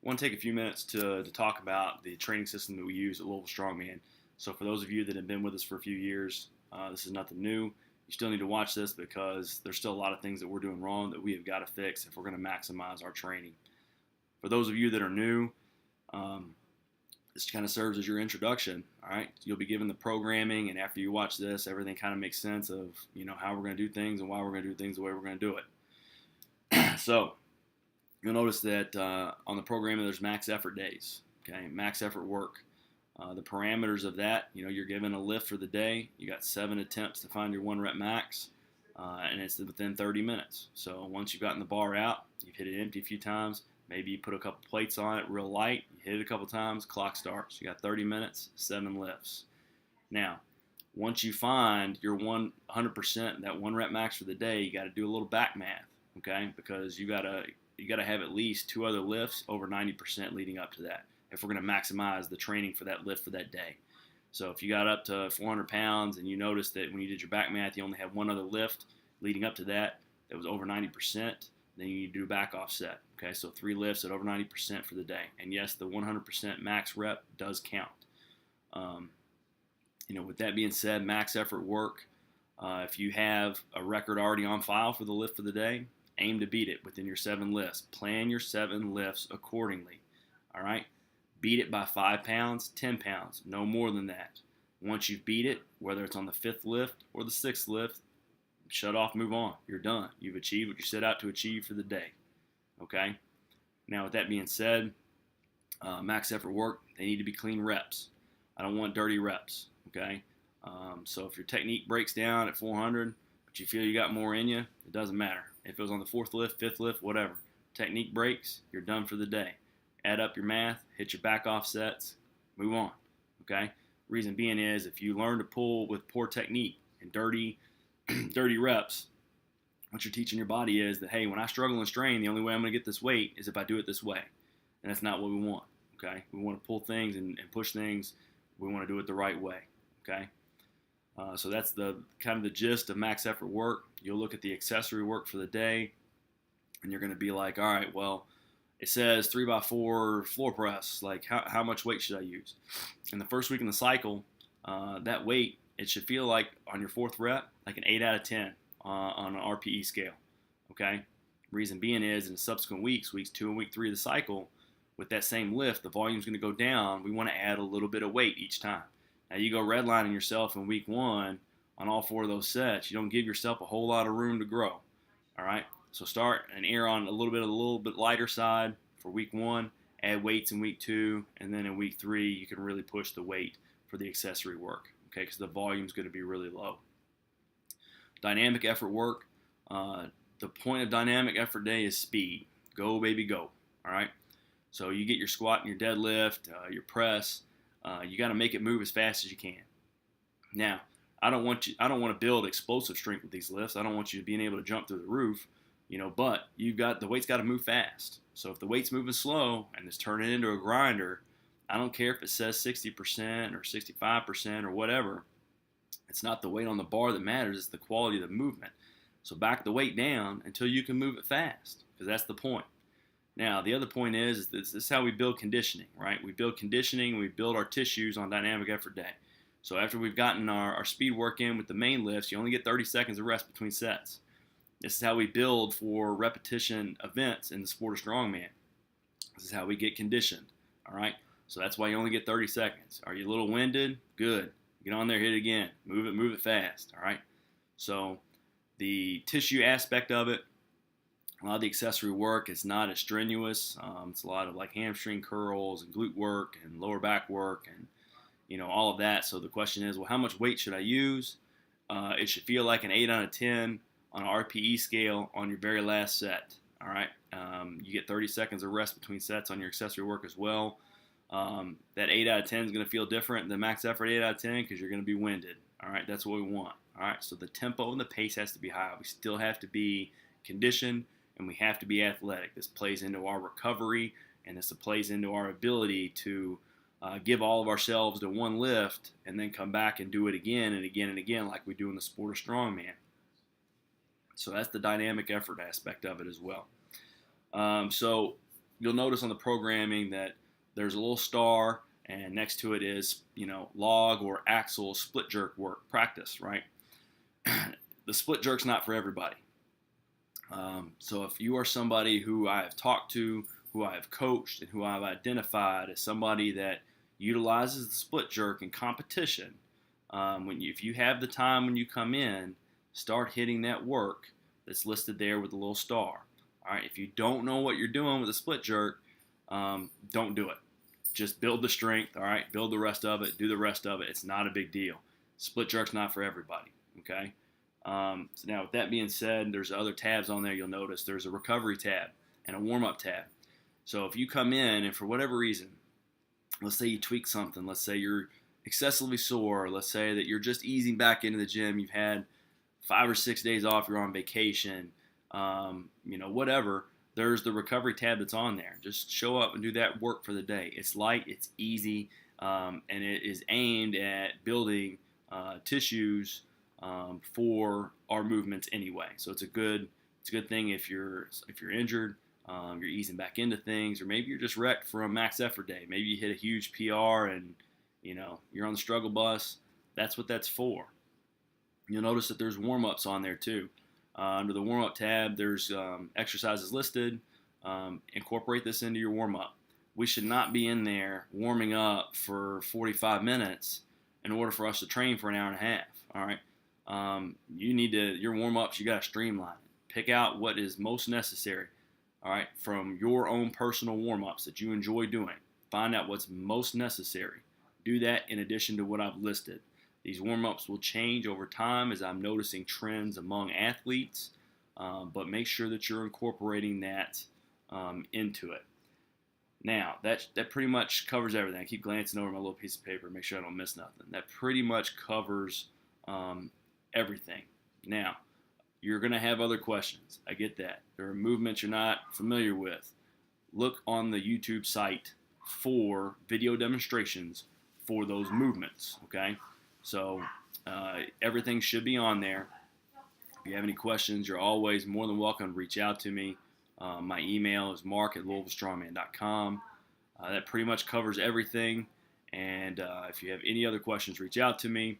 want to take a few minutes to talk about the training system that we use at Louisville Strongman. So for those of you that have been with us for a few years, this is nothing new. You still need to watch this because there's still a lot of things that we're doing wrong that we have got to fix if we're going to maximize our training. For those of you that are new, this kind of serves as your introduction. All right, you'll be given the programming, and after you watch this, everything kind of makes sense of how we're going to do things and why we're going to do things the way we're going to do it. So you'll notice that on the programming there's max effort days. Okay, max effort work. The parameters of that, you're given a lift for the day. You got 7 attempts to find your 1 rep max, and it's within 30 minutes. So once you've gotten the bar out, you've hit it empty a few times. Maybe you put a couple plates on it real light. You hit it a couple times, clock starts. You got 30 minutes, 7 lifts. Now, once you find your 100%, that 1 rep max for the day, you got to do a little back math, okay? Because you got to have at least 2 other lifts over 90% leading up to that, if we're going to maximize the training for that lift for that day. So if you got up to 400 pounds and you noticed that when you did your back math, you only had 1 other lift leading up to that was over 90%, then you need to do a back offset. Okay, so 3 lifts at over 90% for the day. And yes, the 100% max rep does count. With that being said, max effort work, if you have a record already on file for the lift for the day, aim to beat it within your 7 lifts. Plan your 7 lifts accordingly. All right? Beat it by 5 pounds, 10 pounds, no more than that. Once you've beat it, whether it's on the 5th lift or the 6th lift, shut off, move on. You're done. You've achieved what you set out to achieve for the day. Okay? Now, with that being said, max effort work, they need to be clean reps. I don't want dirty reps. Okay? So if your technique breaks down at 400, but you feel you got more in you, it doesn't matter. If it was on the 4th lift, 5th lift, whatever. Technique breaks, you're done for the day. Add up your math, hit your back offsets, move on. Okay? Reason being is if you learn to pull with poor technique and dirty reps, what you're teaching your body is that, hey, when I struggle and strain, the only way I'm going to get this weight is if I do it this way. And that's not what we want. Okay? We want to pull things and push things. We want to do it the right way. Okay? So that's the kind of the gist of max effort work. You'll look at the accessory work for the day, and you're going to be like, all right, well, it says 3x4 floor press. Like, how much weight should I use? In the first week in the cycle, that weight, it should feel like on your 4th rep, like an 8 out of 10 on an RPE scale. Okay? Reason being is in the subsequent weeks 2 and week 3 of the cycle, with that same lift, the volume's going to go down. We want to add a little bit of weight each time. Now, you go redlining yourself in week 1 on all 4 of those sets. You don't give yourself a whole lot of room to grow. All right? So start and err on a little bit lighter side for week 1, add weights in week 2, and then in week 3 you can really push the weight for the accessory work, okay, because the volume is going to be really low. Dynamic effort work, the point of dynamic effort day is speed. Go, baby, go. All right? So you get your squat and your deadlift, your press, you got to make it move as fast as you can. Now, I don't want to build explosive strength with these lifts. I don't want you being able to jump through the roof. But the weight's got to move fast. So if the weight's moving slow and it's turning into a grinder, I don't care if it says 60% or 65% or whatever. It's not the weight on the bar that matters. It's the quality of the movement. So back the weight down until you can move it fast, because that's the point. Now, the other point is this is how we build conditioning, right? We build conditioning, we build our tissues on dynamic effort day. So after we've gotten our speed work in with the main lifts, you only get 30 seconds of rest between sets. This is how we build for repetition events in the sport of strongman. This is how we get conditioned, all right? So that's why you only get 30 seconds. Are you a little winded? Good. Get on there, hit it again. Move it fast, all right? So the tissue aspect of it, a lot of the accessory work is not as strenuous. It's a lot of like hamstring curls and glute work and lower back work and, all of that. So the question is, well, how much weight should I use? It should feel like an 8 out of 10 on an RPE scale on your very last set, all right? You get 30 seconds of rest between sets on your accessory work as well. That 8 out of 10 is going to feel different than max effort 8 out of 10 because you're going to be winded, all right? That's what we want, all right? So the tempo and the pace has to be high. We still have to be conditioned, and we have to be athletic. This plays into our recovery, and this plays into our ability to give all of ourselves to one lift and then come back and do it again and again and again like we do in the sport of strongman. So that's the dynamic effort aspect of it as well. So you'll notice on the programming that there's a little star, and next to it is, log or axle split jerk work practice, right? The split jerk's not for everybody. So if you are somebody who I have talked to, who I have coached, and who I've identified as somebody that utilizes the split jerk in competition, if you have the time when you come in, start hitting that work that's listed there with the little star. All right, if you don't know what you're doing with a split jerk, don't do it. Just build the strength, all right? Build the rest of it, do the rest of it. It's not a big deal. Split jerk's not for everybody, okay? So now with that being said, there's other tabs on there you'll notice. There's a recovery tab and a warm-up tab. So if you come in and for whatever reason, let's say you tweak something, let's say you're excessively sore, let's say that you're just easing back into the gym, you've had 5 or 6 days off, you're on vacation, whatever, there's the recovery tab that's on there. Just show up and do that work for the day. It's light, it's easy, and it is aimed at building tissues for our movements anyway. So it's a good thing if you're injured, you're easing back into things, or maybe you're just wrecked for a max effort day. Maybe you hit a huge PR and you're on the struggle bus. That's what that's for. You'll notice that there's warm-ups on there too. Under the warm-up tab, there's exercises listed. Incorporate this into your warm-up. We should not be in there warming up for 45 minutes in order for us to train for an hour and a half. All right. Your warm-ups, you got to streamline it. Pick out what is most necessary. All right, from your own personal warm-ups that you enjoy doing. Find out what's most necessary. Do that in addition to what I've listed. These warm-ups will change over time as I'm noticing trends among athletes, but make sure that you're incorporating that into it. Now, that pretty much covers everything. I keep glancing over my little piece of paper, make sure I don't miss nothing. That pretty much covers everything. Now, you're going to have other questions. I get that. There are movements you're not familiar with. Look on the YouTube site for video demonstrations for those movements, okay? So everything should be on there. If you have any questions, you're always more than welcome to reach out to me. My email is mark@louisvillestrongman.com. That pretty much covers everything. And if you have any other questions, reach out to me.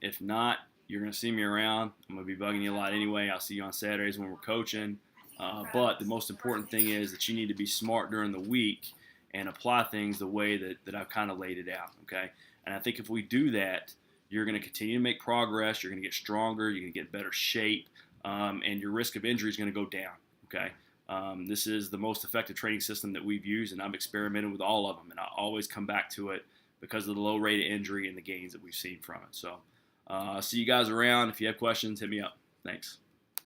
If not, you're going to see me around. I'm going to be bugging you a lot anyway. I'll see you on Saturdays when we're coaching. But the most important thing is that you need to be smart during the week and apply things the way that I've kind of laid it out, okay? And I think if we do that, you're going to continue to make progress. You're going to get stronger. You're going to get better shape. And your risk of injury is going to go down, okay? This is the most effective training system that we've used, and I've experimented with all of them. And I always come back to it because of the low rate of injury and the gains that we've seen from it. So I'll see you guys around. If you have questions, hit me up. Thanks.